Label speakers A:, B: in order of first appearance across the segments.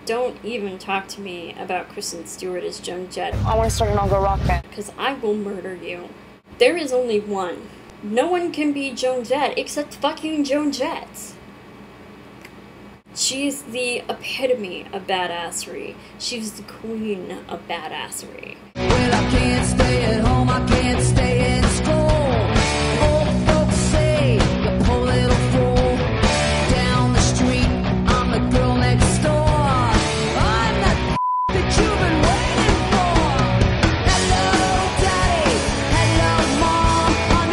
A: Don't even talk to me about Kristen Stewart as Joan Jett.
B: I want to start an all-girl rock band.
A: Because I will murder you. There is only one. No one can be Joan Jett except fucking Joan Jett. She's the epitome of badassery. She's the queen of badassery.
C: Well, I can't stay at home, I can't stay in school. Old folks say, you poor little fool. Down the street, I'm the girl next door. I'm that that you've been waiting for. Hello, daddy. Hello, mom. I'm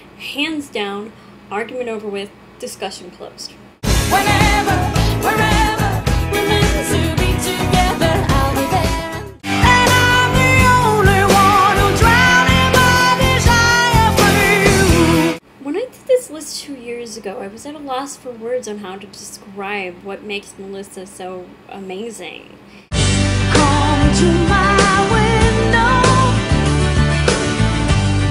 C: your
A: Hands down, argument over with, discussion closed.
C: whenever, wherever, we're meant to be together, I'll be there. And I'm the only one who'll drown in my desire for you.
A: When I did this list 2 years ago, I was at a loss for words on how to describe what makes Melissa so amazing.
C: Come to my window.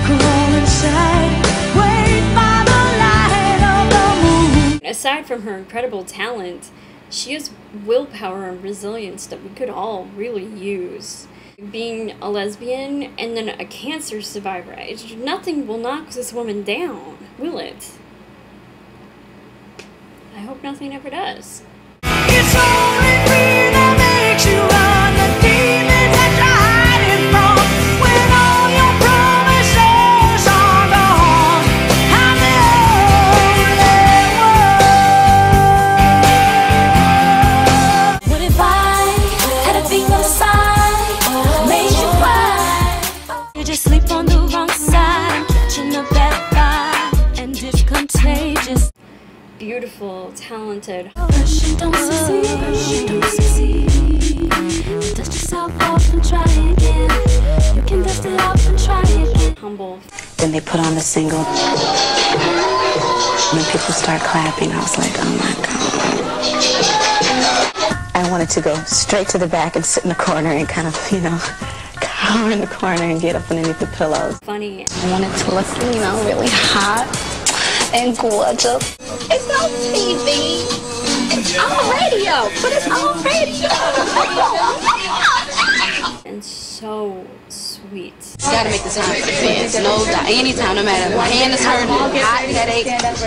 C: Go inside. Wait by the light of the moon.
A: Aside from her incredible talent, she has willpower and resilience that we could all really use. Being a lesbian and then a cancer survivor, nothing will knock this woman down, will it? I hope nothing ever does.
C: It's only fear that makes you run, the demons that hiding from. When all your promises are gone, I'm the only one. What if I had a thing on the side, made you cry? You just sleep on the wrong side, I'm catching a bad vibe, and it's contagious.
A: Beautiful, talented,
C: She don't succeed. Dust yourself off and try again. You can dust it off and try again.
A: humble.
D: Then they put on the single. When people start clapping, I was like, oh my God. I wanted to go straight to the back and sit in the corner and kind of, you know, cower in the corner and get up underneath the pillows.
A: Funny.
D: I wanted to look, you know, really hot and gorgeous. It's on TV. It's on radio, but it's on radio.
A: And so sweet.
E: Gotta make this time for the fans. No doubt. Anytime, no matter. My hand is hurting, hot, headache.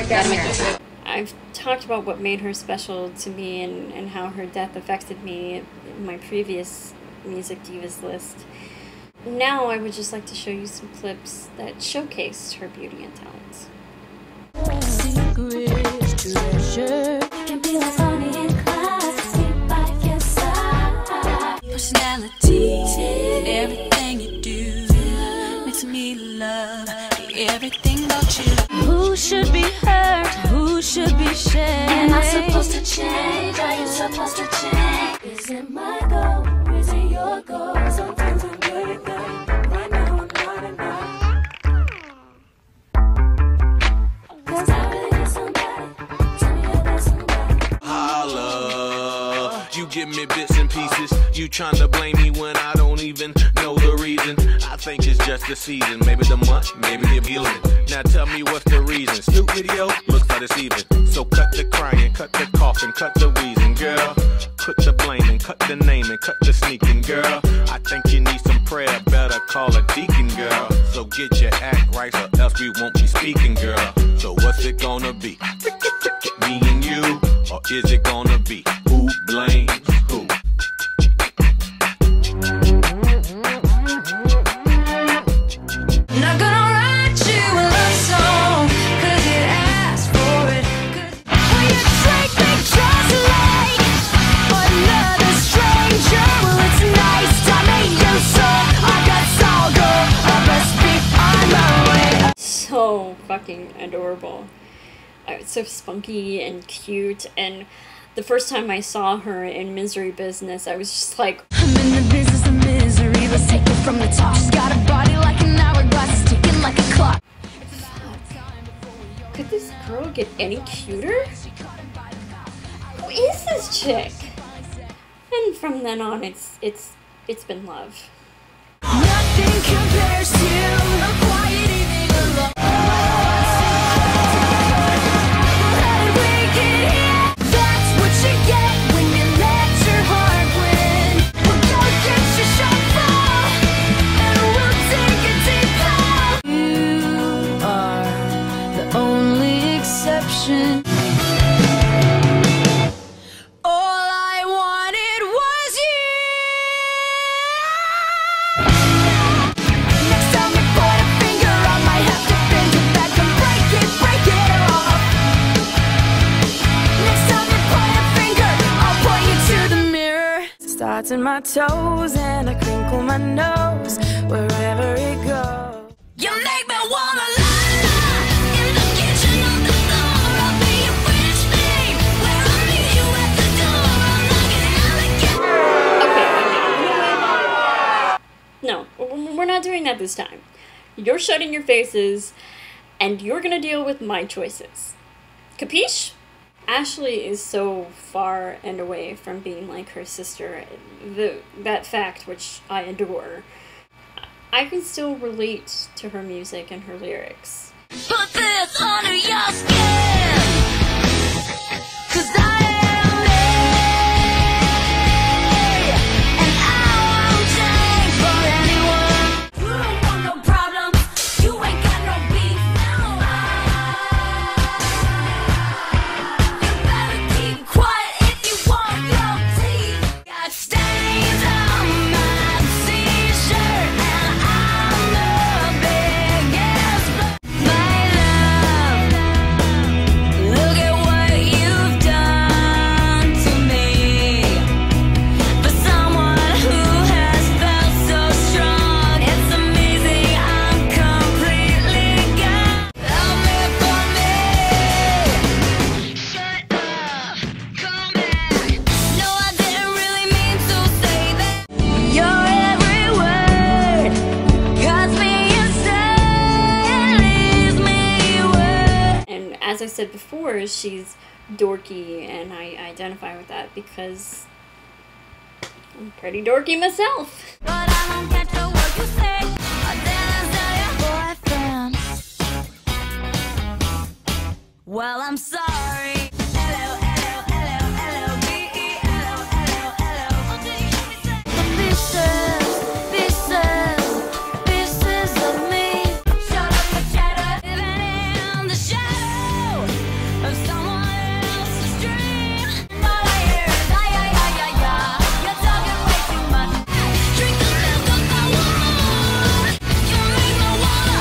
E: Gotta make this time.
A: I've talked about what made her special to me and how her death affected me in my previous Music Divas list. Now I would just like to show you some clips that showcased her beauty and talents.
C: Secret treasure can be like honey in class. Sit by your side. Personality, everything you do makes me love everything about you. Who should be hurt? Who should be shamed? Am I supposed to change? Are you supposed to change? Is it my goal? Is it your goal? Sometimes I'm good at that. Right now I'm not enough. 'Cause I really need somebody. Tell me if there's somebody.
F: Holla, you give me bits and pieces. You tryna blame me when I don't even know the reason. I think it's just the season, maybe the month, maybe the feeling. Now tell me what's the reason. Snoop video looks like it's even. So cut the crying, cut the coughing, cut the wheezing, girl. Put the blaming, cut the naming, cut the sneaking, girl. I think you need some prayer, better call a deacon, girl. So get your act right, or else we won't be speaking, girl. So what's it gonna be? Me and you, or is it gonna be who blames who?
C: Not gonna write you a love song, 'cause you asked for it. 'Cause when you take me just like another stranger, well, it's nice to meet you, so I guess I'll go. I must be on my way.
A: So fucking adorable. It's so spunky and cute, and the first time I saw her in Misery Business, I was just like,
C: I'm in the business of misery, let's take it from the top. She's got a body like an hourglass, it's ticking like a clock.
A: could this girl get any cuter? Who is this chick? And from then on, it's been love.
C: Nothing compares to a quiet evening alone. How did we get here? ocean. All I wanted was you. Next time you point a finger, I might have to bend it back and break it off. Next time you point a finger, I'll point you to the mirror. Starts in my toes and I crinkle my nose wherever it goes. You make me wanna la-la in the kitchen on the floor. I'll be your French maid where I'll meet you at the door. I'm knocking out the gate.
A: No, we're not doing that this time. You're shutting your faces, and you're gonna deal with my choices. Capiche? Ashley is so far and away from being like her sister, that fact which I adore. I can still relate to her music and her lyrics.
C: Put this under your skin, 'cause I am me, and I won't change for anyone. You don't want no problems, you ain't got no beef, no. You better keep quiet if you want your teeth. Got stains on my t-shirt, and I'm the biggest. My love, look at what you've done to me. For someone who has felt so strong, it's amazing I'm completely gone. Love me for me. Shut up, come back. No, I didn't really mean to say that. Your every word cuts me inside, leaves me wet.
A: And as I said before, she's dorky, and I identify with that because I'm pretty dorky myself.
C: But I don't catch a word you say. I didn't tell your boyfriend. Well, I'm sorry. Pieces of me. Shut up and chatter. Living in the shadow of someone else's dream. All I hear is you're talking way too much. Drink the milk of the woman. You make me wanna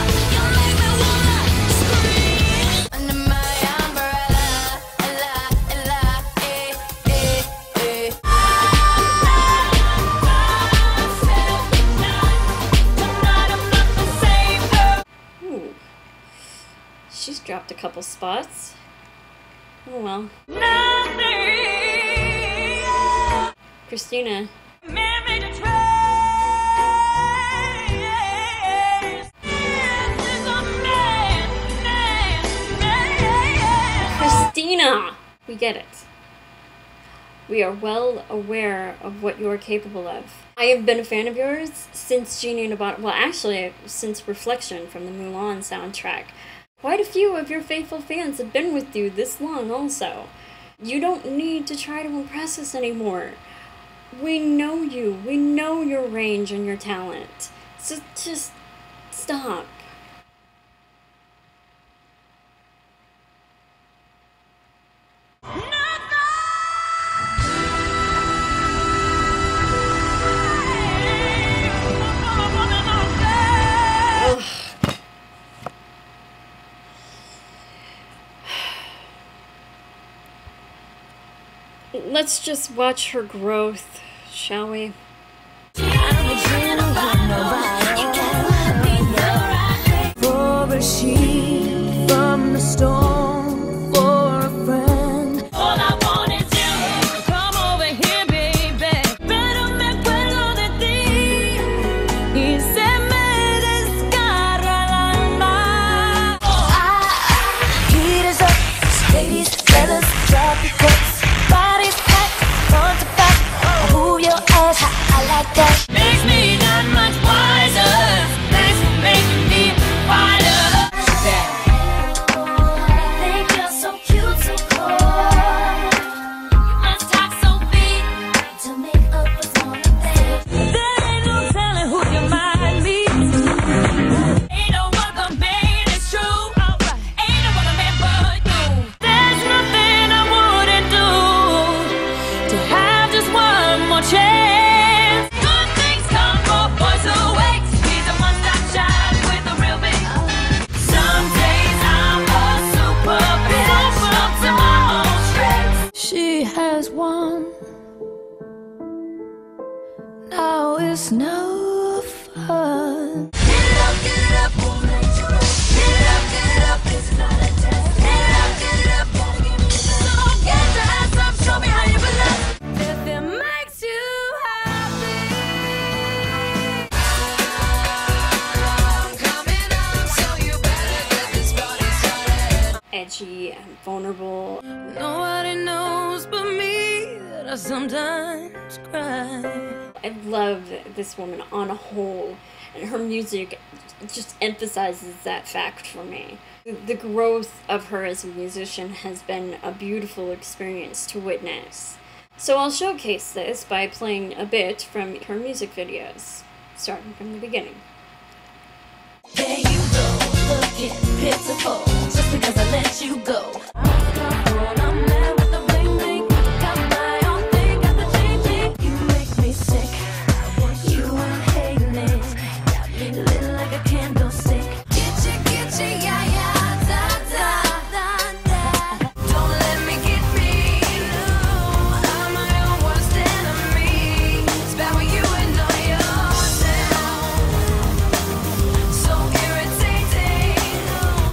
C: scream. Under my umbrella,
A: Ooh. She's dropped a couple spots. Oh well. Christina. Christina! We get it. We are well aware of what you are capable of. I have been a fan of yours since Genie in a Bottle. Well, actually, since Reflection from the Mulan soundtrack. Quite a few of your faithful fans have been with you this long also. You don't need to try to impress us anymore. We know you. We know your range and your talent. So just stop. Let's just watch her growth, shall we?
C: For a sheep from the storm, for a friend. All I want is you. Come over here, baby. Pero me acuerdo de ti. Y se me desgarra el alma. Heat is up, ladies, fellas, drop your coats. Bodies hot, front to back. Move your ass, I like that. Makes me not much wiser. Thanks for making me a fighter. as one. Now it's no fun. Get it up, won't let you rest. Get it up, it's not a test. Get it up, gotta give me the best. So get your ass up, show me how you belong. If it makes you happy, I'm coming up, so you better get this party started.
A: Edgy and vulnerable.
C: Nobody knows but me that I sometimes cry.
A: I love this woman on a whole, and her music just emphasizes that fact for me. The growth of her as a musician has been a beautiful experience to witness. So I'll showcase this by playing a bit from her music videos, starting from the beginning.
C: There you go, looking pitiful, just because I let you go. I'm mad with the bling bling, got my own thing, got the changing. You make me sick, you are hating it, got me lit like a candlestick. Get you, yeah, yeah, da, da, da, da. Don't let me get me, no, I'm my own worst enemy. It's bad when you know yourself, so irritating.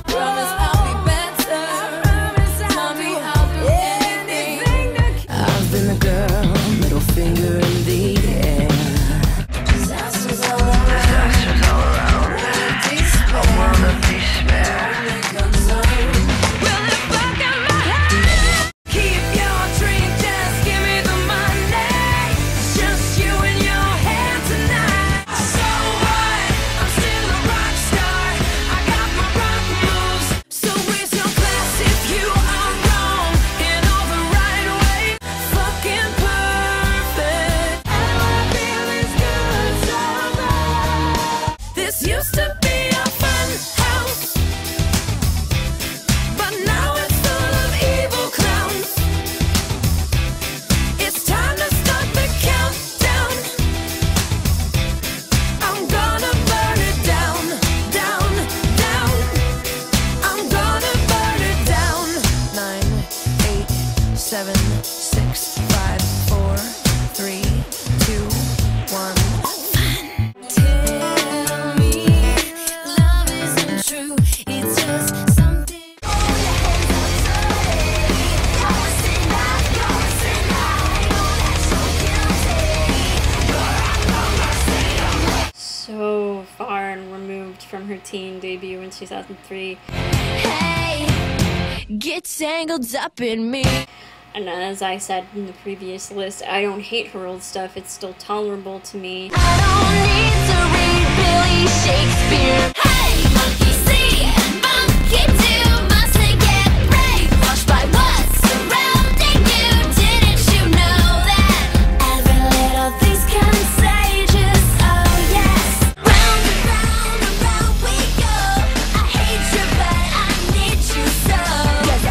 C: Promise I'll be better, tell me I'll do anything. I've been the girl, middle finger in the air. Disasters all around, a world of despair. Well, if I got my head, keep your drink, just give me the money. Just you and your head tonight. So what? I'm still a rock star. I got my rock moves. So raise your glass if you are wrong in all the right way. Fucking perfect. And I feel is good somehow. This used to be a fun house, but now it's full of evil clowns. It's time to start the countdown. I'm gonna burn it down, down, down. I'm gonna burn it down. 9, 8, 7, 6, 5, 4, 3, 2, 1. Tell me love isn't true. It's just something.
A: So far and removed from her teen debut in 2003.
C: Hey, get tangled up in me.
A: And as I said in the previous list, I don't hate her old stuff, it's still tolerable to me.
C: I don't need to read Billy Shakespeare. Hey, monkey see, monkey do, mustn't get brainwashed by what's surrounding you. Didn't you know that every little thing's contagious? Oh yes. Round and round we go. I hate you, but I need you so. Yes,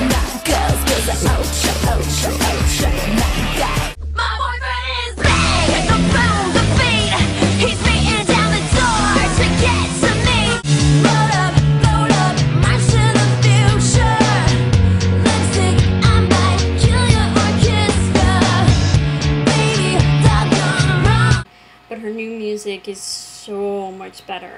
C: not girls, 'cause not guy. My boyfriend is big. The boom, the beat. He's beating down the door to get to me. Load up, march to the future. Lipstick, I might kill you or kiss ya. Baby, doggone wrong.
A: But her new music is so much better.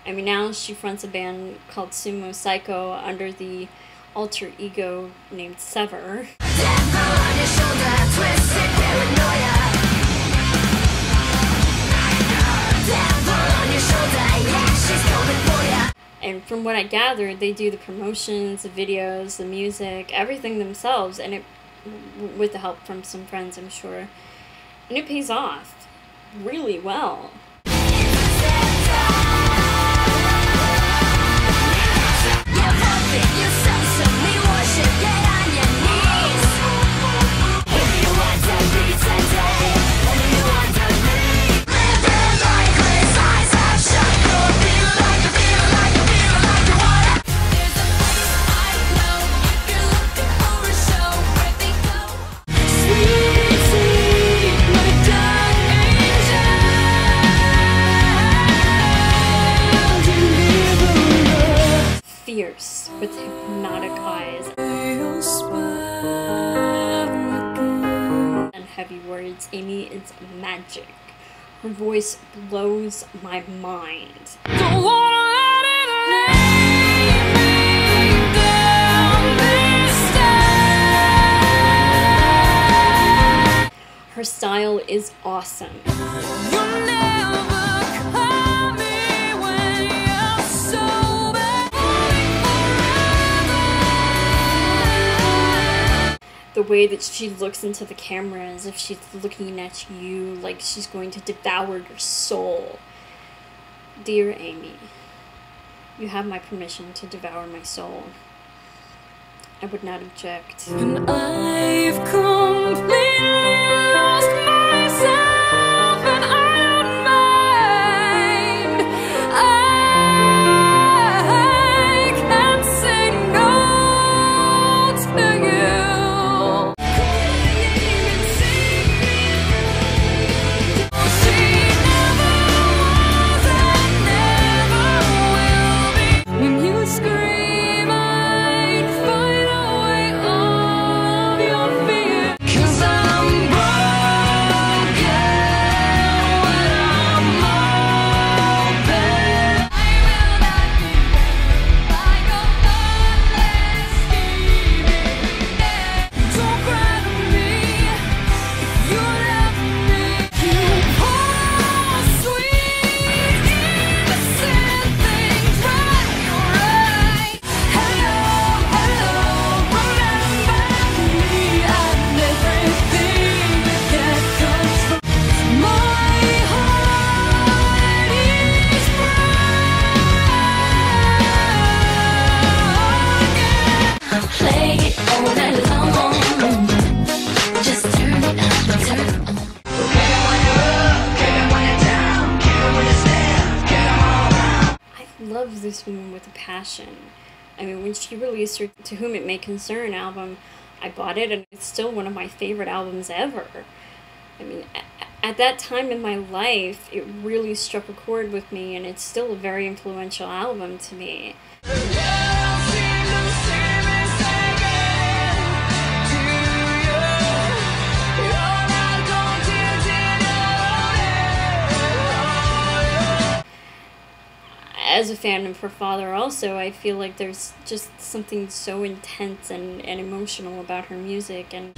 A: I mean, now she fronts a band called Sumo Psycho under the alter ego named Sever.
C: Devil on your shoulder, twisted paranoia. Devil on your shoulder, yeah, she's coming for ya.
A: And from what I gathered, they do the promotions, the videos, the music, everything themselves, and it, with the help from some friends, I'm sure. And it pays off really well. Fierce with hypnotic eyes.
C: Your smile.
A: be words. Amy is magic. Her voice blows my mind.
C: Don't wanna let it lay me down this time.
A: Her style is awesome.
C: You'll never call me when you're sober.
A: The way that she looks into the camera as if she's looking at you like she's going to devour your soul. Dear Amy, you have my permission to devour my soul. I would not object.
C: And I've completely lost myself and own mind. I can't say no to you. She never was and never will be. When you scream, I'd find a way off your fear. 'Cause I'm broken when I'm open. I will not be like a heartless scheming. Don't cry to me, you left me. You poor, sweet, innocent things, right? Hello, hello, remember me and everything that comes from my heart is broken. Play it all night long. Just turn it up, turn it on.
A: I love this woman with a passion. I mean, when she released her To Whom It May Concern album, I bought it, and it's still one of my favorite albums ever. I mean, at that time in my life, it really struck a chord with me, and it's still a very influential album to me. As a fan of her father also, I feel like there's just something so intense and emotional about her music, and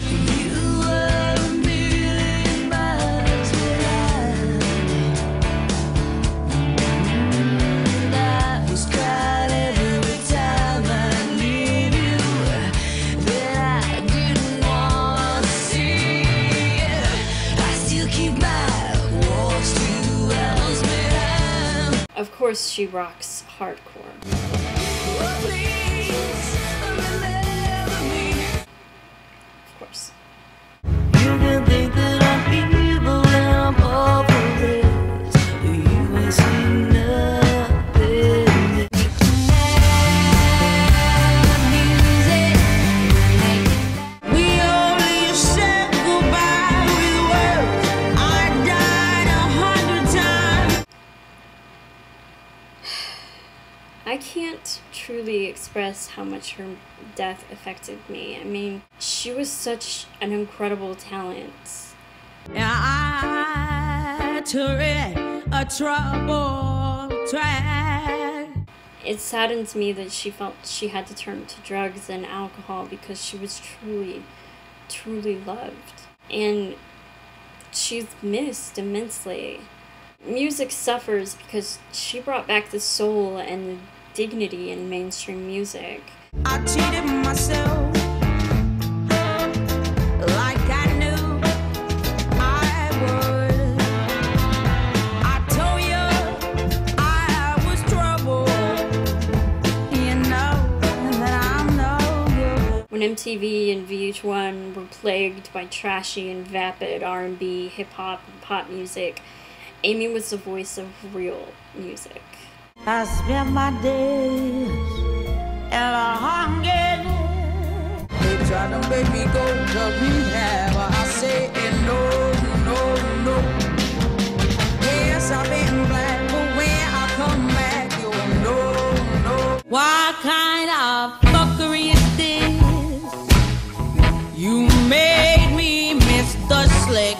A: of course she rocks hardcore. Of course.
C: You can think that I'm evil and I'm over this. You ain't seen nothing. We only said goodbye with words. I died 100 times.
A: I can't truly express how much her death affected me. I mean, she was such an incredible talent.
C: I tread a troubled track.
A: It saddens me that she felt she had to turn to drugs and alcohol because she was truly, truly loved. And she's missed immensely. Music suffers because she brought back the soul and the dignity in mainstream music.
C: I cheated myself like I knew I would. I told you I was trouble. You know that I'm no good.
A: When MTV and VH1 were plagued by trashy and vapid R&B, hip-hop, and pop music, Amy was the voice of real music.
C: I spent my days in a hunger. They tried to make me go to rehab. I say no, no, no. Yes, I've been black, but when I come back, you no, no. What kind of fuckery is this? You made me miss the slick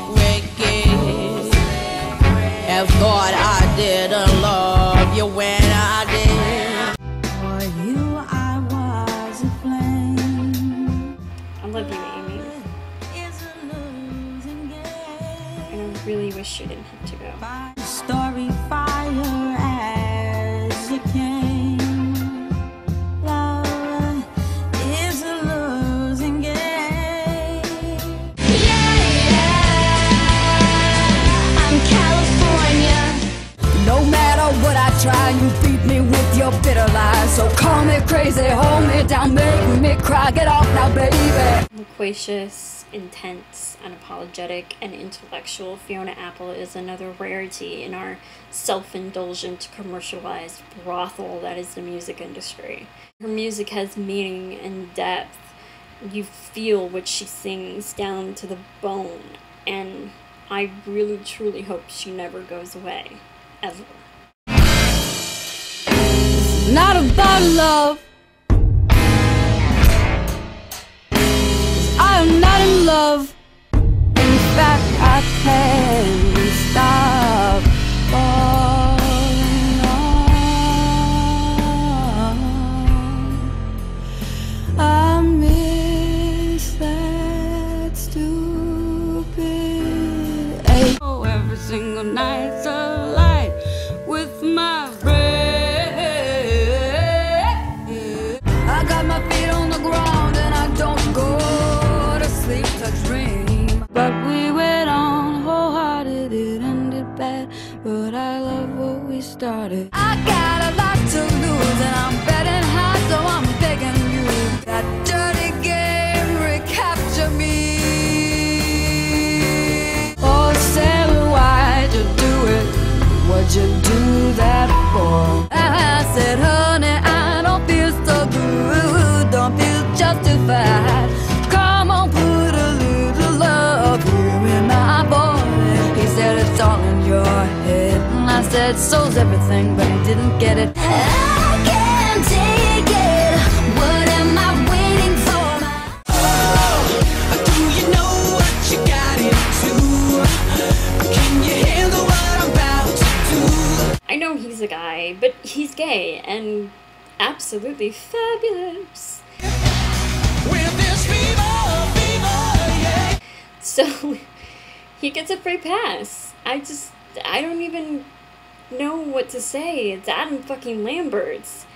A: she didn't have to go.
C: Story fire as you came. Love is a losing game.
D: I'm California.
B: No matter what I try, you beat me with your bitter lies. So call me crazy, hold me down, make me cry. Get off now, baby.
A: Loquacious, intense, unapologetic, and intellectual, Fiona Apple is another rarity in our self-indulgent, commercialized brothel that is the music industry. Her music has meaning and depth. You feel what she sings down to the bone, and I really truly hope she never goes away. Ever.
B: Not about love. I am not in love. In fact, I can't stop falling on. I miss that stupid ache. Oh, every single night's a light with my I got my feet on the ground and I don't go to sleep to dream. But we went on wholehearted, it ended bad, but I love what we started. I got a lot to lose and I'm betting high, so I'm begging you. That dirty game recapture me. Oh, say why'd you do it? What'd you do that for? I said, honey, I don't feel so good, don't feel justified. Come on, put a little love here in my voice. He said, it's all in your head. And I said, so's everything, but he didn't get it. I can't take it. What am I waiting for?
C: Oh, do you know what you got into? Can you handle what I'm about to do?
A: I know he's a guy, but he's gay and absolutely fabulous.
C: With this fever, yeah.
A: So he gets a free pass. I don't even know what to say. It's Adam fucking Lambert's.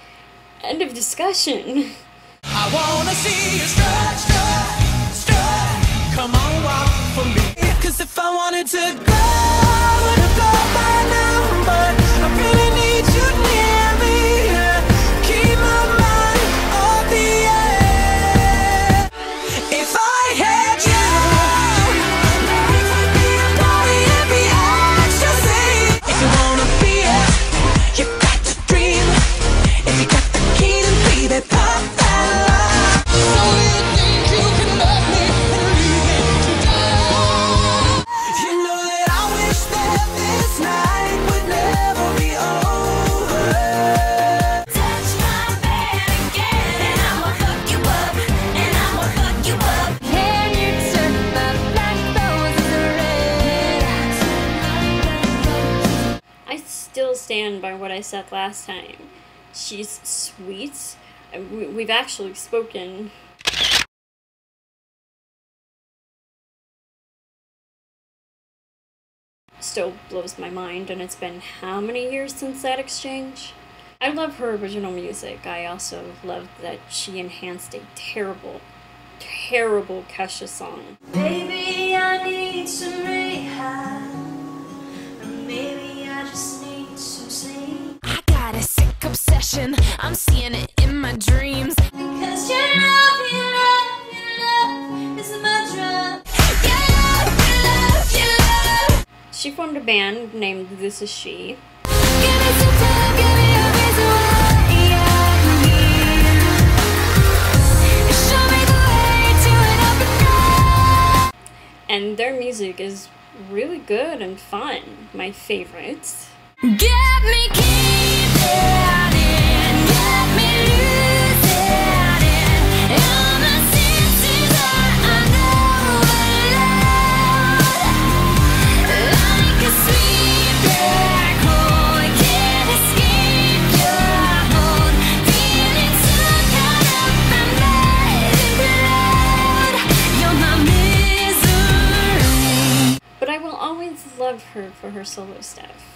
A: End of discussion.
C: I wanna see you strut, strut, strut. Come on, walk for me. 'Cause if I wanted to go, I would have got by now. But I really need you near me. Keep my mind off the air. If I had you, life would be a party every extra thing. If you wanna be it, you got to dream. If you got the key, then baby, pop that lock. So you think you can love me and leave me to die? You know that I wish that this night would never be over. Touch my bed again, and I'ma hook you up, and I'ma hook you up.
B: Can you turn my black roses red?
A: I still stand by what I said last time. She's sweet. We've actually spoken. Still blows my mind, and it's been how many years since that exchange? I love her original music. I also love that she enhanced a terrible, terrible Kesha song.
C: Baby, I need some rehab, or maybe I just need some sleep.
G: I got a sick obsession, I'm seeing it in my dreams.
C: Because your love is my drug.
G: Your love.
A: She formed a band named This Is She.
G: Give me some time, give me a reason why I'm here. Show me the way to an open door.
A: And their music is really good and fun. My favorites.
G: Get me keep it in, get me lose it in. All my senses are overload. Like a sweet black hole, can't escape your hold. Feeling so caught up, I'm letting blood. You're my misery.
A: But I will always love love her for her solo stuff.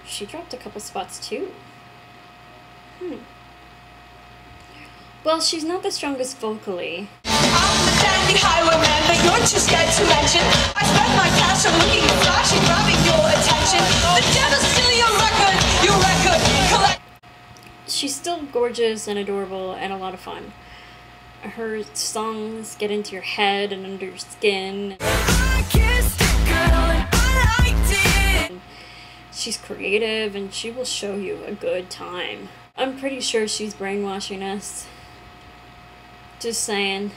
A: She dropped a couple spots too. Well, she's not the strongest vocally.
H: I'm the dandy highwayman, but you're too scared to mention. I spent my cash on looking flashy, grabbing your attention. The devil's still your record collect.
A: She's still gorgeous and adorable and a lot of fun. Her songs get into your head and under your skin.
H: I kissed a girl and I liked it.
A: She's creative and she will show you a good time. I'm pretty sure she's brainwashing us. Just saying.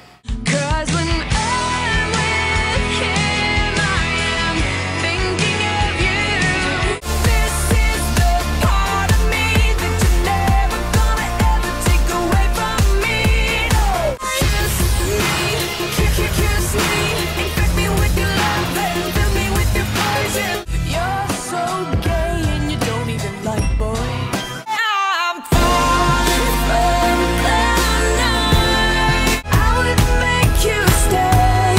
H: 'Cause when I'm with him, I am thinking of you. This is the part of me that you're never gonna ever take away from me. No. Kiss me, infect me with your love and fill me with your poison. You're so gay and you don't even like boys. I'm falling from the night. I would make you stay,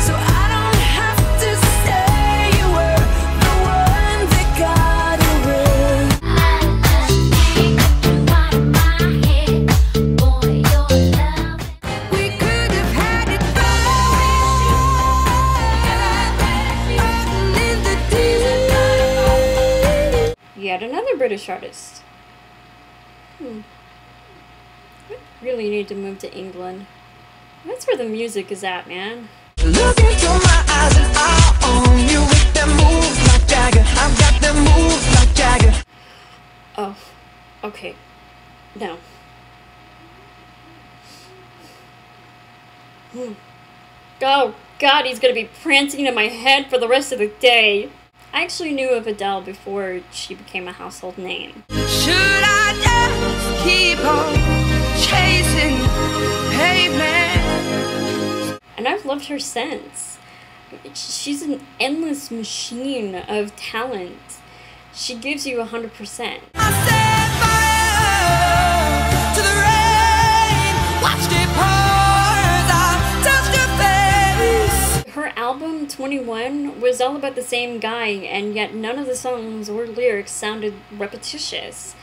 H: so I don't have to say you were the one that got away. We could have had it both.
A: Yet another British artist. I really need to move to England. That's where the music is at, man.
H: Look into my eyes and I own you with them moves like Jagger. I've got them moves like Jagger.
A: Oh, okay. No. Oh, God, he's gonna be prancing in my head for the rest of the day. I actually knew of Adele before she became a household name.
H: Should I just keep on chasing pavement?
A: And I've loved her since. She's an endless machine of talent. She gives you 100%.
H: I set fire to the rain, watched it pour as I touched her face.
A: Her album 21 was all about the same guy, and yet none of the songs or lyrics sounded repetitious.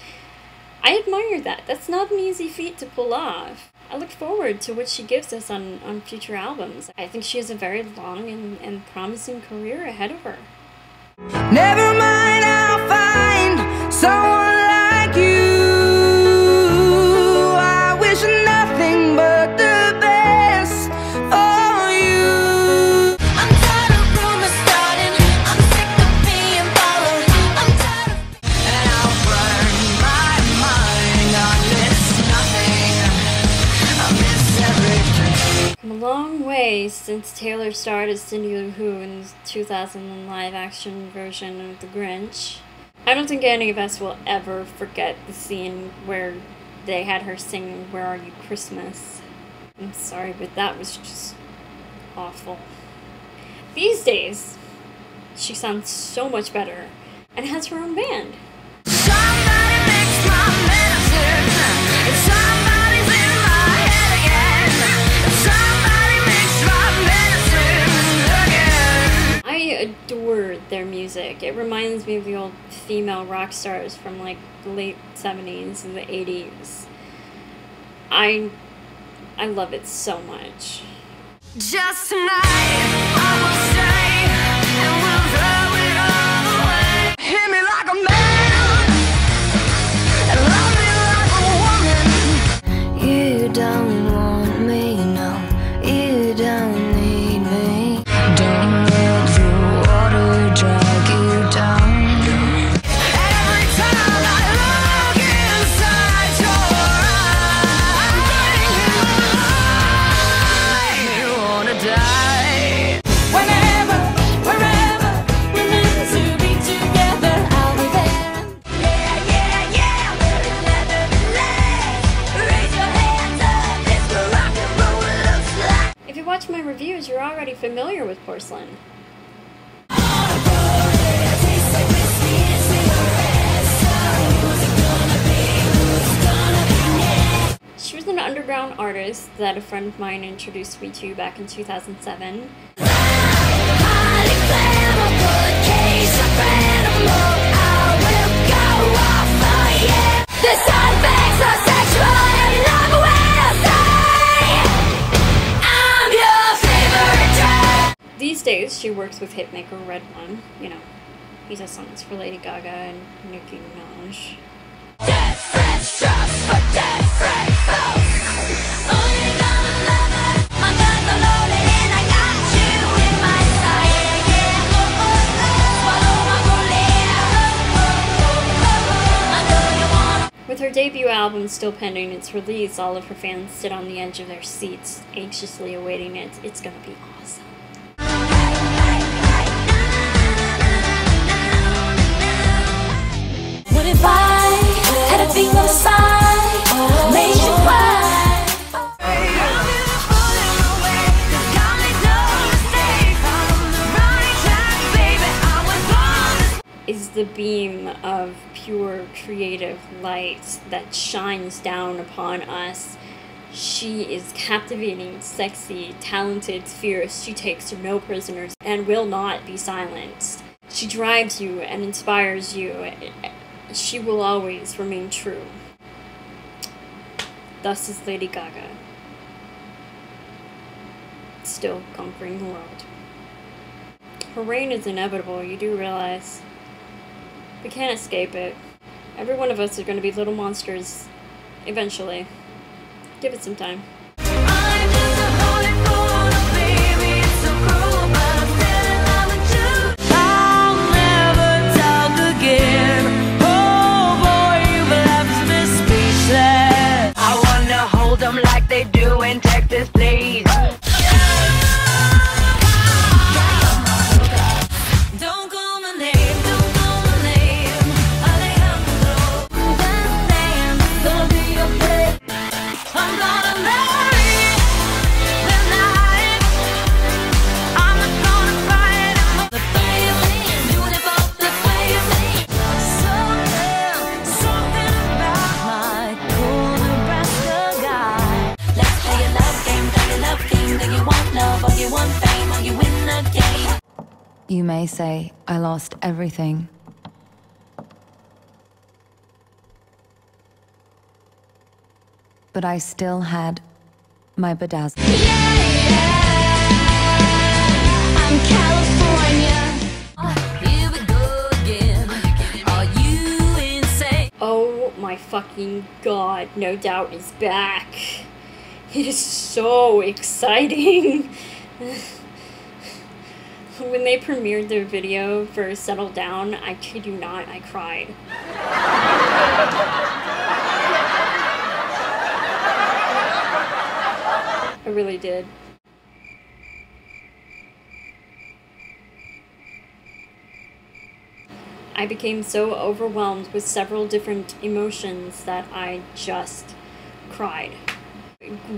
A: I admire that. That's not an easy feat to pull off. I look forward to what she gives us on future albums. I think she has a very long and promising career ahead of her.
H: Never mind, I'll find someone like you. I wish nothing but the best for you. I'm tired of rumors starting. I'm sick of being followed. I'm tired of... And I'll burn my mind on this nothing. I miss everything.
A: Come a long way since Taylor starred as Cindy Lou Who in the 2000 live-action version of The Grinch. I don't think any of us will ever forget the scene where they had her sing Where Are You Christmas. I'm sorry, but that was just awful. These days, she sounds so much better and has her own band.
H: Somebody makes my medicine. Somebody's in my head again. Somebody makes my medicine again.
A: I adore their music. It reminds me of the old female rock stars from like the late 70s and the 80s. I love it so much.
H: Just tonight, I will stay and we'll throw it all away. Hit me like a man and love me like a woman. You don't want me, no, you don't need me. Don't let the water drag you down. Every time I look inside your eyes, you wanna die. Whenever, wherever, we're meant to be together, I'll be there. Yeah, yeah, yeah, raise your hands up, this what rock and roll looks like.
A: If you watch my reviews, you're already familiar with Porcelain. She was an underground artist that a friend of mine introduced me to back in 2007. These days, she works with hitmaker Red One. You know, he does songs for Lady Gaga and Nicki Minaj. With her debut album still pending its release, all of her fans sit on the edge of their seats, anxiously awaiting it. It's gonna be awesome.
C: What if I had a thing on the side, made you cry?
A: Is the beam of pure creative light that shines down upon us. She is captivating, sexy, talented, fierce. She takes no prisoners and will not be silenced. She drives you and inspires you. She will always remain true. Thus is Lady Gaga, still conquering the world. Her reign is inevitable, you do realize. We can't escape it. Every one of us are going to be little monsters eventually. Give it some time.
H: Like they do in Texas, please. Don't call my name, don't call my name. Alejandro, that name gonna be your break. I'm gonna marry the night. I'm not gonna fight the feeling, doing it for the feeling. Something about my cool Nebraska guy. Let's play a love game, do you want love or you want fame or you win the game?
B: You may say I lost everything. But I still had my bedazzle.
C: I'm California.
H: Here we go again. Are you insane?
A: Oh my fucking god, No Doubt is back. It is so exciting. When they premiered their video for Settle Down, I kid you not, I cried. I really did. I became so overwhelmed with several different emotions that I just cried.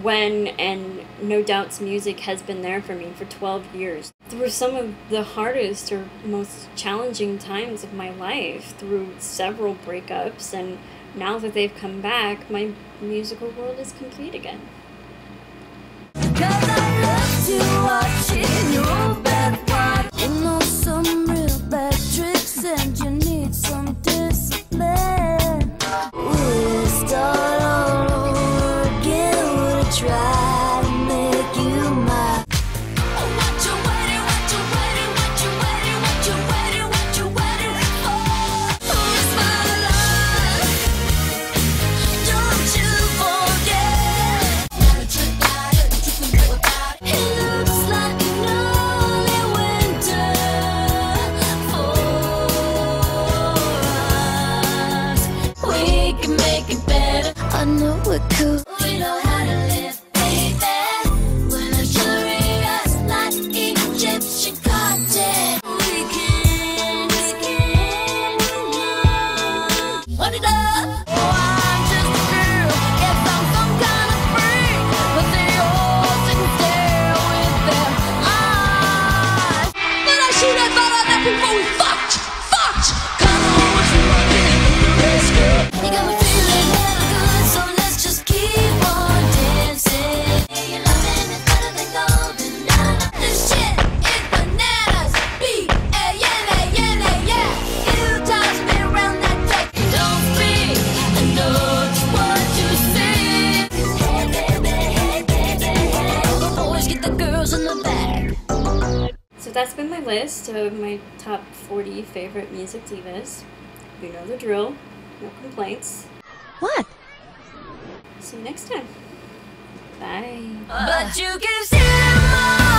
A: Gwen and No Doubt's music has been there for me for 12 years. Through some of the hardest or most challenging times of my life, through several breakups, and now that they've come back, my musical world is complete again.
C: 'Cause I love to watch in your bed, watch. You know some
G: I know we're cool.
C: We know how to live, baby. We're luxurious like Egyptian cotton. We can what it up? Oh, I'm just a girl. Yes, I'm some kind of freak, but they all sit and stare with their eyes. But I should have thought of that before we fucked. Come on, what you working? Let's go. You got me feeling hella good, so let's just keep on dancing. Your loving is better than golden. This shit is bananas. B-A-N-A-N-A, yeah. You toss me around that track. Don't speak, I know just what you say. Hey baby, hey baby, hey. All the boys get the girls in the back.
A: So that's been my list of my top 40 favorite music divas. You know the drill. No complaints.
G: What?
A: See you next time. Bye.
C: But you can see them all.